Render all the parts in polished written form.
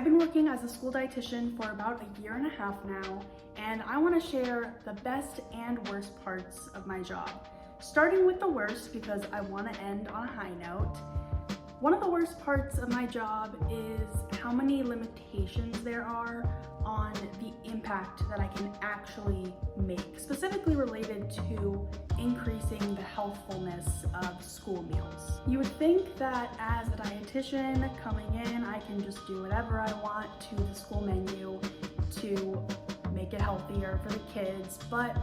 I've been working as a school dietitian for about a year and a half now, and I want to share the best and worst parts of my job. Starting with the worst, because I want to end on a high note. One of the worst parts of my job is how many limitations there are on the impact that I can actually make, specifically related to increasing the healthfulness of school meals. You would think that as a dietitian coming in, I can just do whatever I want to the school menu to make it healthier for the kids, but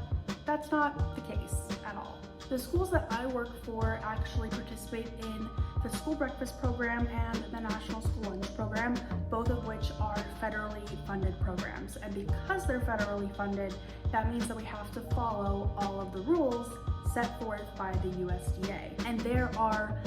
that's not the case at all. The schools that I work for actually participate in the school breakfast program and the National School Lunch program, both of which are federally funded programs. And because they're federally funded, that means that we have to follow all of the rules set forth by the USDA. And there are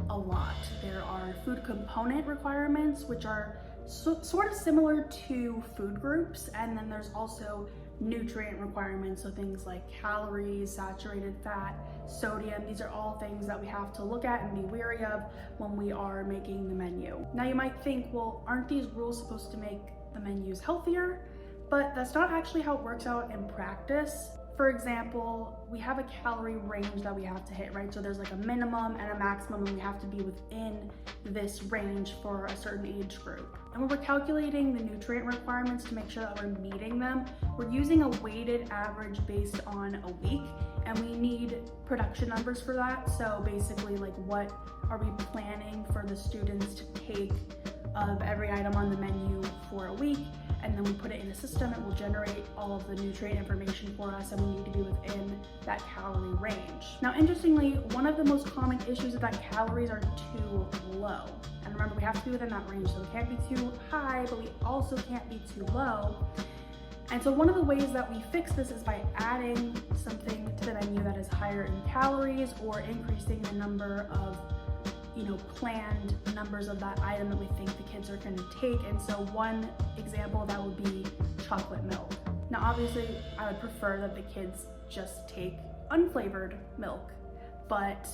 a lot. There are food component requirements, which are sort of similar to food groups, and then there's also nutrient requirements, so things like calories, saturated fat, sodium. These are all things that we have to look at and be wary of when we are making the menu. Now you might think, well, aren't these rules supposed to make the menus healthier? But that's not actually how it works out in practice. For example, we have a calorie range that we have to hit, right? So there's like a minimum and a maximum, and we have to be within this range for a certain age group. And when we're calculating the nutrient requirements to make sure that we're meeting them, we're using a weighted average based on a week, and we need production numbers for that. So basically, like, what are we planning for the students to take of every item on the menu for a week? And then we put it in a system. It will generate all of the nutrient information for us, and we need to be within that calorie range. Now, interestingly, one of the most common issues is that calories are too low. And remember, we have to be within that range, so we can't be too high, but we also can't be too low. And so one of the ways that we fix this is by adding something to the menu that is higher in calories, or increasing the number of planned numbers of that item that we think the kids are going to take. And so one example of that would be chocolate milk. Now, obviously, I would prefer that the kids just take unflavored milk, but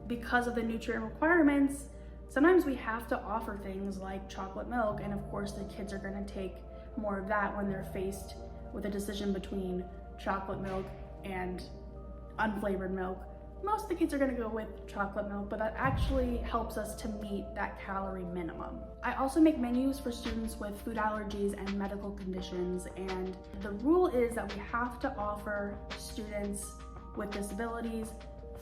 because of the nutrient requirements, sometimes we have to offer things like chocolate milk, and of course the kids are going to take more of that when they're faced with a decision between chocolate milk and unflavored milk. Most of the kids are going to go with chocolate milk, but that actually helps us to meet that calorie minimum. I also make menus for students with food allergies and medical conditions, and the rule is that we have to offer students with disabilities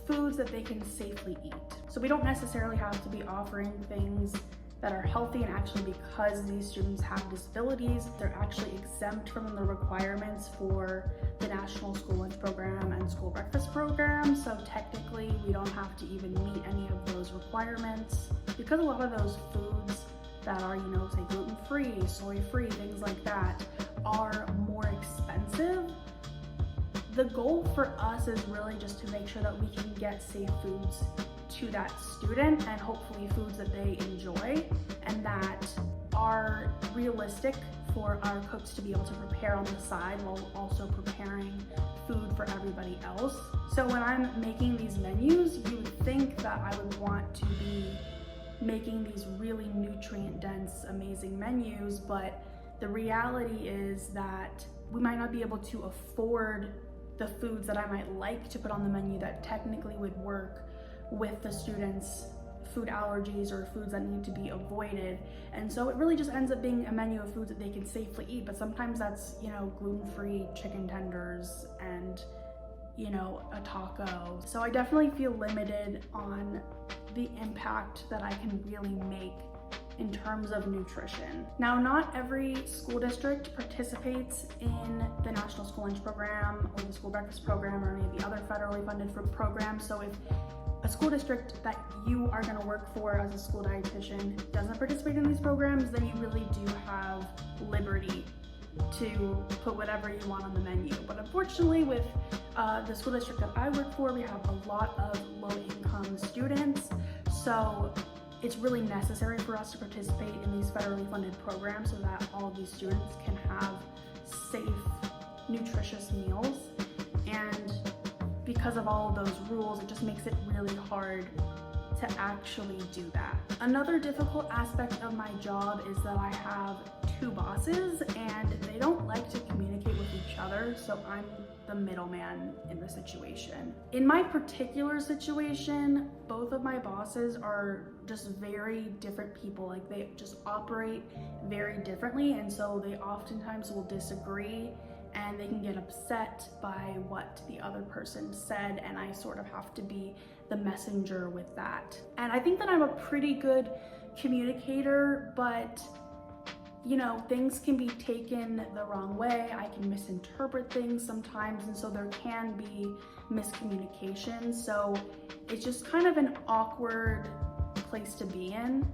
foods that they can safely eat. So we don't necessarily have to be offering things that are healthy, and actually, because these students have disabilities, they're actually exempt from the requirements for the National School Lunch program and school breakfast program. So technically, we don't have to even meet any of those requirements. Because a lot of those foods that are, say gluten-free, soy-free, things like that, are more expensive, the goal for us is really just to make sure that we can get safe foods to that student, and hopefully foods that they enjoy and that are realistic for our cooks to be able to prepare on the side while also preparing food for everybody else. So when I'm making these menus, you would think that I would want to be making these really nutrient dense, amazing menus, but the reality is that we might not be able to afford the foods that I might like to put on the menu that technically would work with the students' food allergies or foods that need to be avoided. And so it really just ends up being a menu of foods that they can safely eat, but sometimes that's, gluten-free chicken tenders and, a taco. So I definitely feel limited on the impact that I can really make in terms of nutrition. Now, not every school district participates in the National School Lunch program or the school breakfast program or any of the other federally funded programs. So if a school district that you are going to work for as a school dietitian doesn't participate in these programs, then you really do have liberty to put whatever you want on the menu. But unfortunately, with the school district that I work for, we have a lot of low-income students, so it's really necessary for us to participate in these federally funded programs so that all of these students can have safe, nutritious meals. And because of all of those rules, it just makes it really hard to actually do that. Another difficult aspect of my job is that I have two bosses and they don't like to communicate with each other, so I'm the middleman in the situation. In my particular situation, both of my bosses are just very different people. Like, they just operate very differently, and so they oftentimes will disagree and they can get upset by what the other person said, and I sort of have to be the messenger with that. And I think that I'm a pretty good communicator, but you know, things can be taken the wrong way. I can misinterpret things sometimes, and so there can be miscommunication. So it's just kind of an awkward place to be in.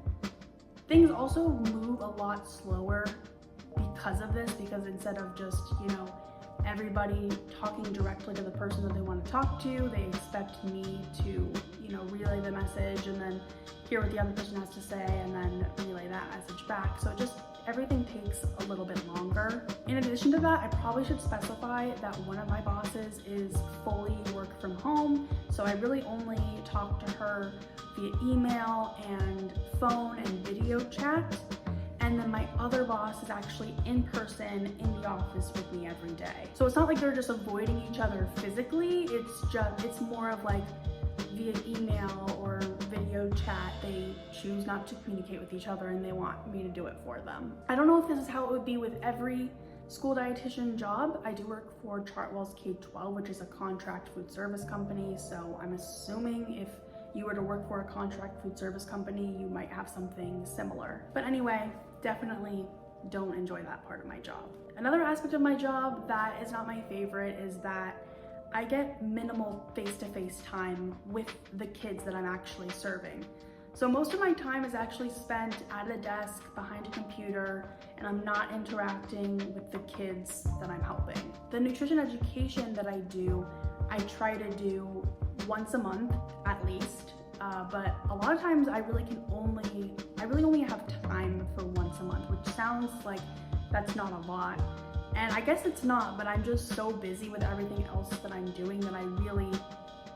Things also move a lot slower because of this, because instead of just, you know, everybody talking directly to the person that they want to talk to, they expect me to, you know, relay the message and then hear what the other person has to say and then relay that message back. So everything takes a little bit longer. In addition to that, I probably should specify that one of my bosses is fully work from home, so I really only talk to her via email and phone and video chat. And then my other boss is actually in person in the office with me every day. So it's not like they're just avoiding each other physically, it's more of like via email or video chat, they choose not to communicate with each other and they want me to do it for them. I don't know if this is how it would be with every school dietitian job. I do work for Walz K-12, which is a contract food service company, so I'm assuming if you were to work for a contract food service company, you might have something similar. But anyway, definitely don't enjoy that part of my job. Another aspect of my job that is not my favorite is that I get minimal face-to-face time with the kids that I'm actually serving. So most of my time is actually spent at a desk behind a computer, and I'm not interacting with the kids that I'm helping. The nutrition education that I do, I try to do once a month at least, but a lot of times I really only have time for once a month, which sounds like that's not a lot. And I guess it's not, but I'm just so busy with everything else that I'm doing that I really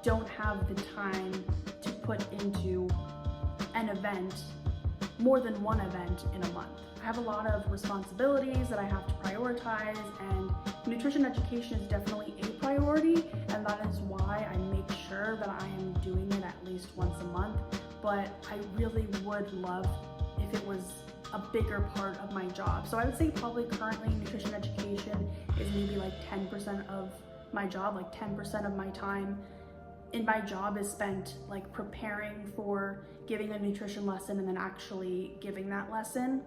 don't have the time to put into an event, more than one event in a month. I have a lot of responsibilities that I have to prioritize, and nutrition education is definitely a priority, and that is why I make sure that I am doing it at least once a month. But I really would love if it was a bigger part of my job. So I would say probably currently nutrition education is maybe like 10% of my job, like 10% of my time in my job is spent like preparing for giving a nutrition lesson and then actually giving that lesson.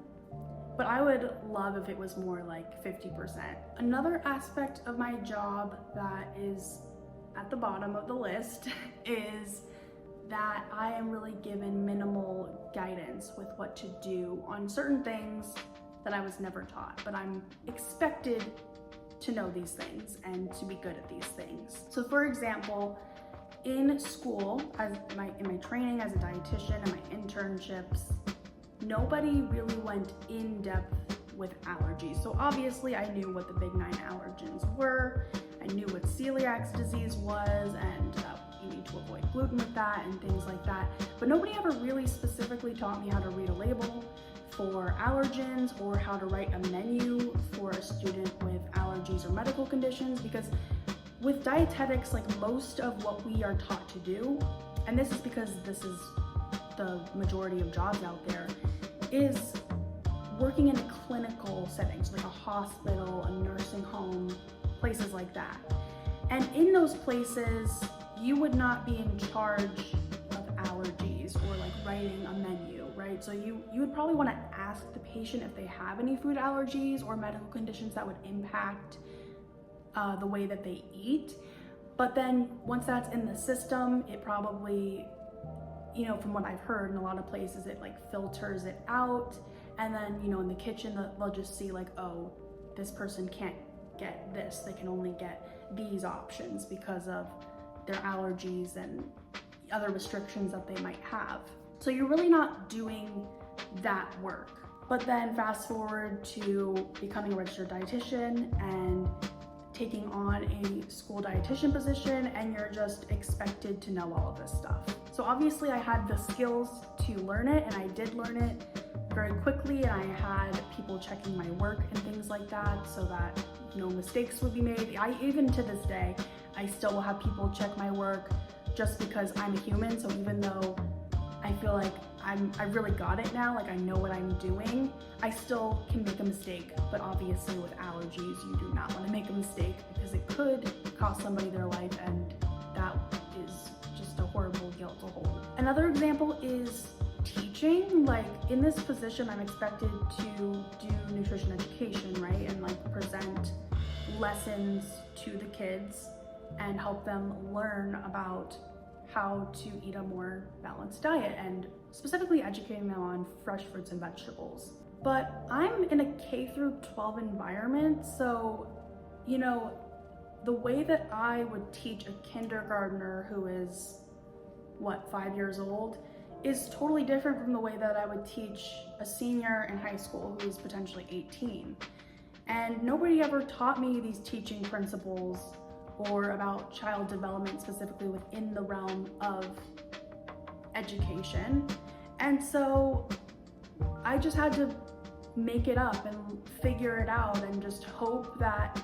But I would love if it was more like 50%. Another aspect of my job that is at the bottom of the list is that I am really given minimal guidance with what to do on certain things that I was never taught, but I'm expected to know these things and to be good at these things. So for example, in school, in my training as a dietitian and my internships, nobody really went in depth with allergies. So obviously I knew what the big 9 allergens were, I knew what celiac disease was, and you need to avoid gluten with that and things like that. But nobody ever really specifically taught me how to read a label for allergens or how to write a menu for a student with allergies or medical conditions, because with dietetics, like most of what we are taught to do, and this is because this is the majority of jobs out there, is working in a clinical setting, so like a hospital, a nursing home, places like that. And in those places, you would not be in charge of allergies or like writing a menu, right? So you would probably want to ask the patient if they have any food allergies or medical conditions that would impact the way that they eat. But then once that's in the system, it probably, you know, from what I've heard in a lot of places, it like filters it out. And then, you know, in the kitchen, they'll just see like, oh, this person can't get this. They can only get these options because of their allergies and other restrictions that they might have. So you're really not doing that work. But then fast forward to becoming a registered dietitian, and taking on a school dietitian position and you're just expected to know all of this stuff. So obviously I had the skills to learn it, and I did learn it very quickly, and I had people checking my work and things like that so that no mistakes would be made. Even to this day, I still will have people check my work just because I'm a human. So even though I feel like I really got it now, like I know what I'm doing, I still can make a mistake. But obviously with allergies, you do not want to make a mistake because it could cost somebody their life, and that is just a horrible guilt to hold. Another example is teaching. Like in this position, I'm expected to do nutrition education, right? And like present lessons to the kids and help them learn about how to eat a more balanced diet, and specifically educating them on fresh fruits and vegetables. But I'm in a K-12 environment, so, you know, the way that I would teach a kindergartner who is, 5 years old, is totally different from the way that I would teach a senior in high school who is potentially 18. And nobody ever taught me these teaching principles or about child development specifically within the realm of education. And so I just had to make it up and figure it out and just hope that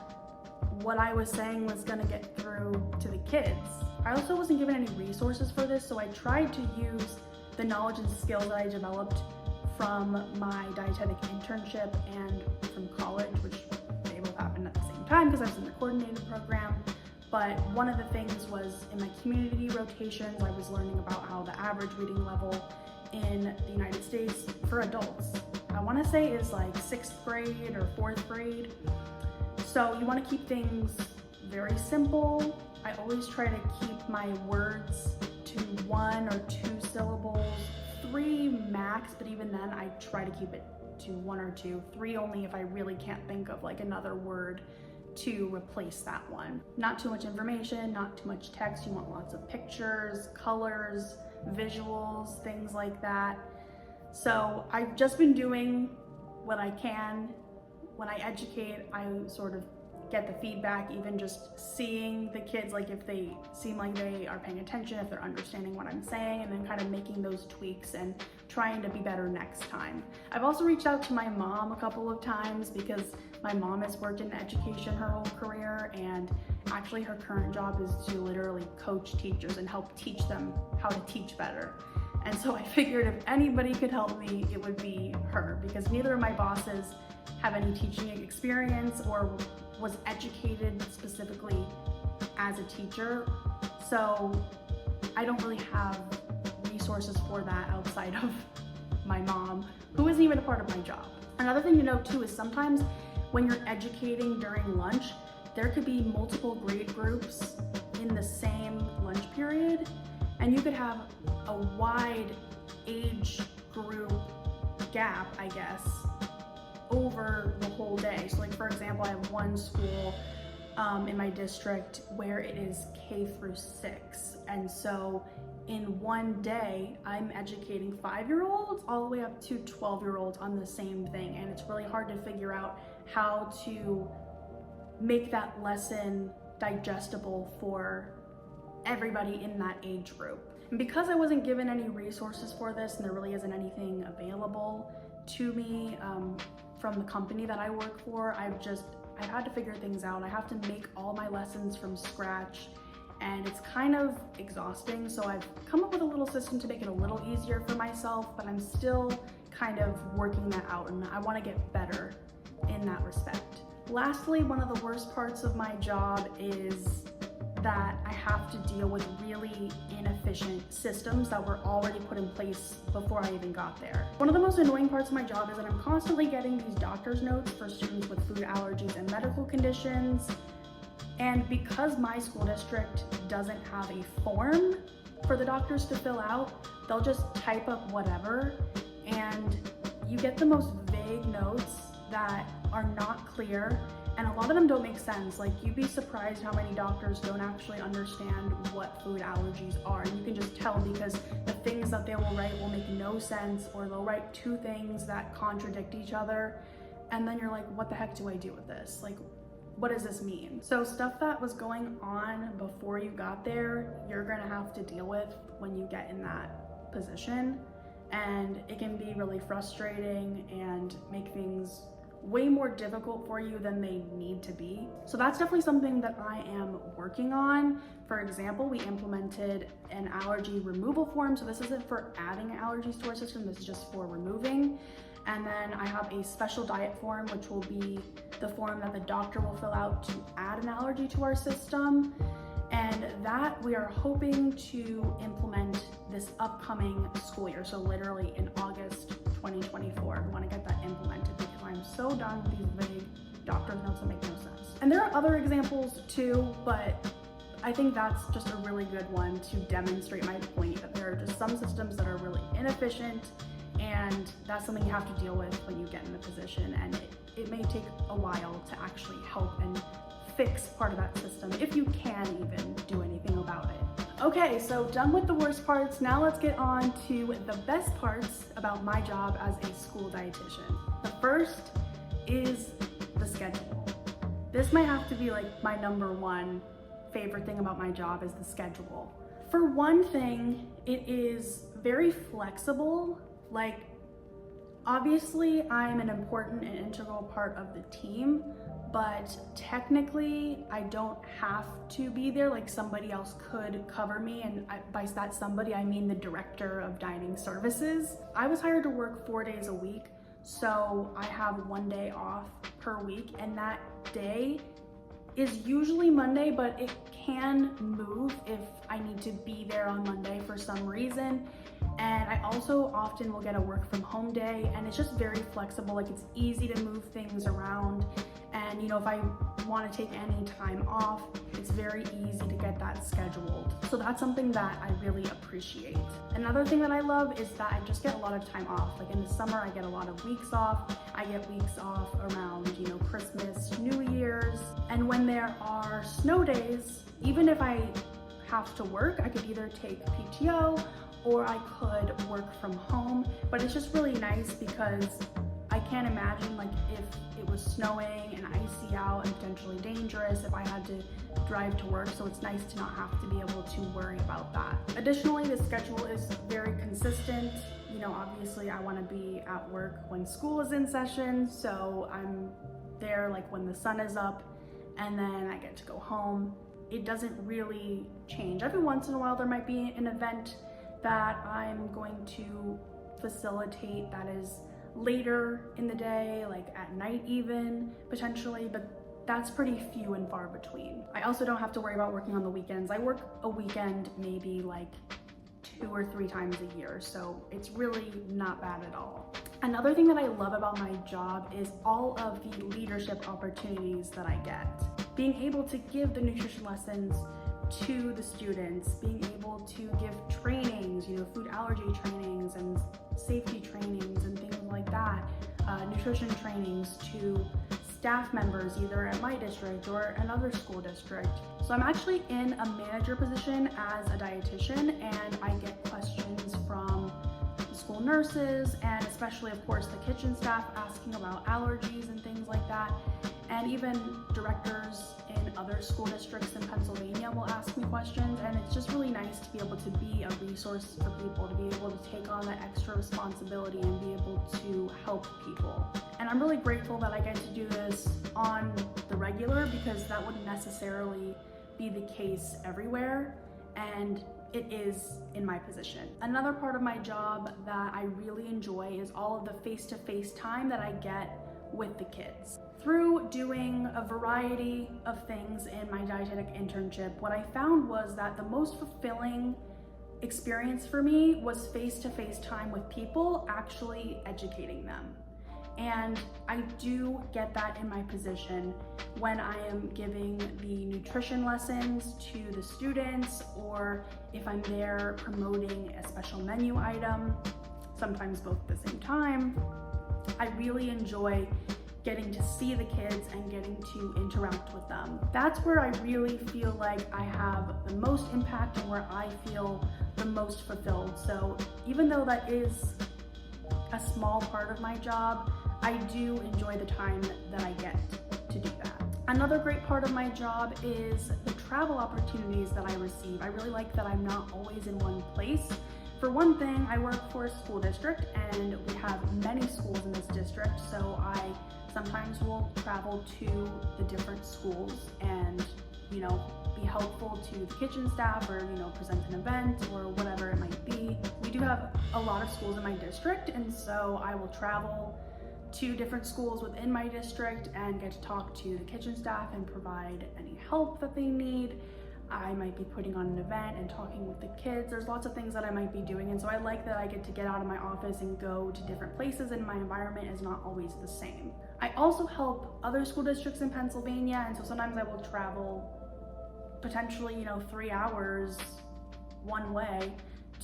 what I was saying was gonna get through to the kids. I also wasn't given any resources for this, so I tried to use the knowledge and skills that I developed from my dietetic internship and from college, which they both happened at the same time because I was in the coordinated program. But one of the things was in my community rotations, I was learning about how the average reading level in the United States for adults, I want to say is like 6th grade or 4th grade. So you want to keep things very simple. I always try to keep my words to 1 or 2 syllables, 3 max, but even then I try to keep it to 1 or 2, 3 only if I really can't think of like another word to replace that one. Not too much information, not too much text. You want lots of pictures, colors, visuals, things like that. So I've just been doing what I can. When I educate, I sort of get the feedback, even just seeing the kids, like if they seem like they are paying attention, if they're understanding what I'm saying, and then kind of making those tweaks and trying to be better next time. I've also reached out to my mom a couple of times because my mom has worked in education her whole career, and actually her current job is to literally coach teachers and help teach them how to teach better. And so I figured if anybody could help me, it would be her, because neither of my bosses have any teaching experience or was educated specifically as a teacher. So I don't really have resources for that outside of my mom, who isn't even a part of my job. Another thing to note too is sometimes when you're educating during lunch, there could be multiple grade groups in the same lunch period, and you could have a wide age group gap, I guess, over the whole day. So like for example, I have one school in my district where it is K through 6. And so in one day, I'm educating 5-year-olds all the way up to 12-year-olds on the same thing. And it's really hard to figure out how to make that lesson digestible for everybody in that age group. And because I wasn't given any resources for this, and there really isn't anything available to me from the company that I work for, I've had to figure things out. I have to make all my lessons from scratch, and it's kind of exhausting. So I've come up with a little system to make it a little easier for myself, but I'm still kind of working that out, and I want to get better in that respect. Lastly, one of the worst parts of my job is that I have to deal with really inefficient systems that were already put in place before I even got there. One of the most annoying parts of my job is that I'm constantly getting these doctor's notes for students with food allergies and medical conditions. And because my school district doesn't have a form for the doctors to fill out, they'll just type up whatever, and you get the most vague notes that are not clear. And a lot of them don't make sense. Like, you'd be surprised how many doctors don't actually understand what food allergies are. And you can just tell because the things that they will write will make no sense, or they'll write 2 things that contradict each other. And then you're like, what the heck do I do with this? Like, what does this mean? So stuff that was going on before you got there, you're gonna have to deal with when you get in that position. And it can be really frustrating and make things way more difficult for you than they need to be. So that's definitely something that I am working on. For example, we implemented an allergy removal form. So this isn't for adding allergies to our system, this is just for removing. And then I have a special diet form, which will be the form that the doctor will fill out to add an allergy to our system. And that we are hoping to implement this upcoming school year. So literally in August 2024, we want to get that implemented because I'm so done with these vague doctor's notes that make no sense. And there are other examples too, but I think that's just a really good one to demonstrate my point that there are just some systems that are really inefficient, and that's something you have to deal with when you get in the position, and it may take a while to actually help and fix part of that system if you can even do anything about it. Okay, so done with the worst parts. Now let's get on to the best parts about my job as a school dietitian. The first is the schedule. This might have to be like my number one favorite thing about my job is the schedule. For one thing, it is very flexible. Like, obviously I'm an important and integral part of the team, but technically I don't have to be there. Like, somebody else could cover me, and by that somebody I mean the director of dining services. I was hired to work 4 days a week, so I have 1 day off per week, and that day is usually Monday, but it can move if I need to be there on Monday for some reason. And I also often will get a work from home day, and it's just very flexible. Like, it's easy to move things around. And if I want to take any time off, it's very easy to get that scheduled. So that's something that I really appreciate. Another thing that I love is that I just get a lot of time off. Like, in the summer, I get a lot of weeks off. I get weeks off around, Christmas, New Year's. And when there are snow days, even if I have to work, I could either take PTO or I could work from home. But it's just really nice because I can't imagine, like, if it was snowing and icy out and potentially dangerous if I had to drive to work, so it's nice to not have to be able to worry about that. Additionally, the schedule is very consistent. Obviously I want to be at work when school is in session, so I'm there like when the sun is up, and then I get to go home. It doesn't really change. Every once in a while there might be an event that I'm going to facilitate that is later in the day, like at night even, potentially, but that's pretty few and far between. I also don't have to worry about working on the weekends. I work a weekend maybe like 2 or 3 times a year, so it's really not bad at all. Another thing that I love about my job is all of the leadership opportunities that I get. Being able to give the nutrition lessons to the students, being able to give trainings, food allergy trainings and safety trainings and things like that, nutrition trainings to staff members either at my district or another school district. So I'm actually in a manager position as a dietitian, and I get questions from the school nurses and especially, of course, the kitchen staff asking about allergies and things like that. And even directors in other school districts in Pennsylvania will ask me questions, and it's just really nice to be able to be a resource for people, to be able to take on that extra responsibility and be able to help people. And I'm really grateful that I get to do this on the regular, because that wouldn't necessarily be the case everywhere, and it is in my position. Another part of my job that I really enjoy is all of the face-to-face time that I get with the kids. Through doing a variety of things in my dietetic internship, what I found was that the most fulfilling experience for me was face-to-face time with people, actually educating them. And I do get that in my position when I am giving the nutrition lessons to the students, or if I'm there promoting a special menu item, sometimes both at the same time. I really enjoy getting to see the kids and getting to interact with them. That's where I really feel like I have the most impact and where I feel the most fulfilled. So even though that is a small part of my job, I do enjoy the time that I get to do that. Another great part of my job is the travel opportunities that I receive. I really like that I'm not always in one place. For one thing, I work for a school district and we have many schools in this district, so I sometimes will travel to the different schools and, be helpful to the kitchen staff or, present an event or whatever it might be. We do have a lot of schools in my district, and so I will travel to different schools within my district and get to talk to the kitchen staff and provide any help that they need. I might be putting on an event and talking with the kids. There's lots of things that I might be doing, and so I like that I get to get out of my office and go to different places, and my environment is not always the same. I also help other school districts in Pennsylvania, and so sometimes I will travel potentially 3 hours one way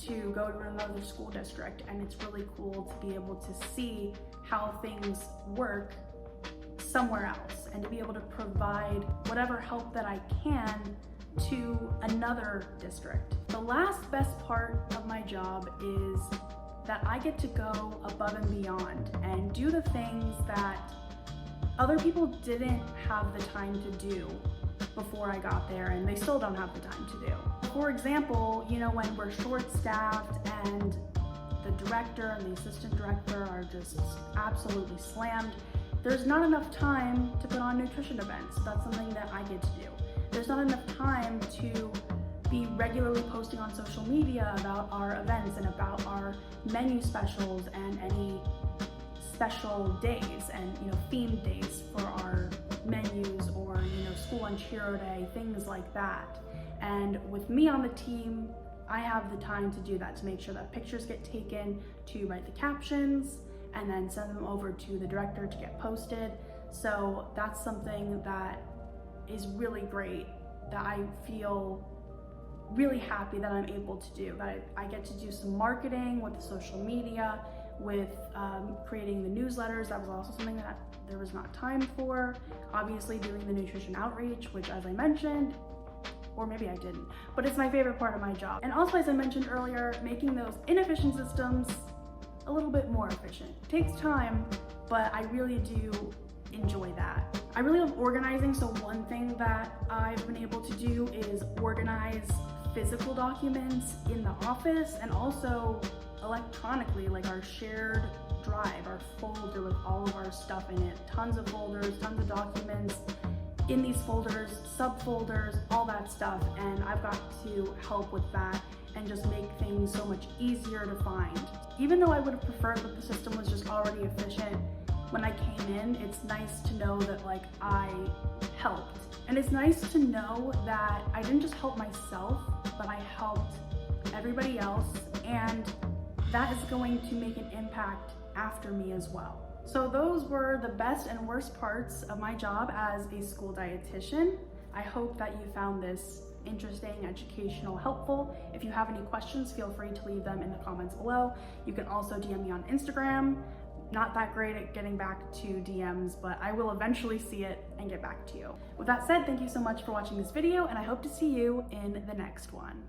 to go to another school district, and it's really cool to be able to see how things work somewhere else and to be able to provide whatever help that I can to another district. The last best part of my job is that I get to go above and beyond and do the things that other people didn't have the time to do before I got there, and they still don't have the time to do. For example, when we're short-staffed and the director and the assistant director are just absolutely slammed, there's not enough time to put on nutrition events. That's something that I get to do. There's not enough time to be regularly posting on social media about our events and about our menu specials and any special days and themed days for our menus or school lunch hero day, things like that. And with me on the team, I have the time to do that, to make sure that pictures get taken, to write the captions, and then send them over to the director to get posted. So that's something that is really great, that I feel really happy that I'm able to do, that I get to do some marketing with the social media, with creating the newsletters. That was also something that there was not time for. Obviously doing the nutrition outreach, which as I mentioned, or maybe I didn't, but it's my favorite part of my job. And also, as I mentioned earlier, making those inefficient systems a little bit more efficient. It takes time, but I really do enjoy that. I really love organizing, so one thing that I've been able to do is organize physical documents in the office and also electronically, like our shared drive, our folder with all of our stuff in it. Tons of folders, tons of documents in these folders, subfolders, all that stuff, and I've got to help with that and just make things so much easier to find. Even though I would have preferred that the system was just already efficient when I came in, it's nice to know that I helped. And it's nice to know that I didn't just help myself, but I helped everybody else, and that is going to make an impact after me as well. So those were the best and worst parts of my job as a school dietitian. I hope that you found this interesting, educational, helpful. If you have any questions, feel free to leave them in the comments below. You can also DM me on Instagram. Not that great at getting back to DMs, but I will eventually see it and get back to you. With that said, thank you so much for watching this video, and I hope to see you in the next one.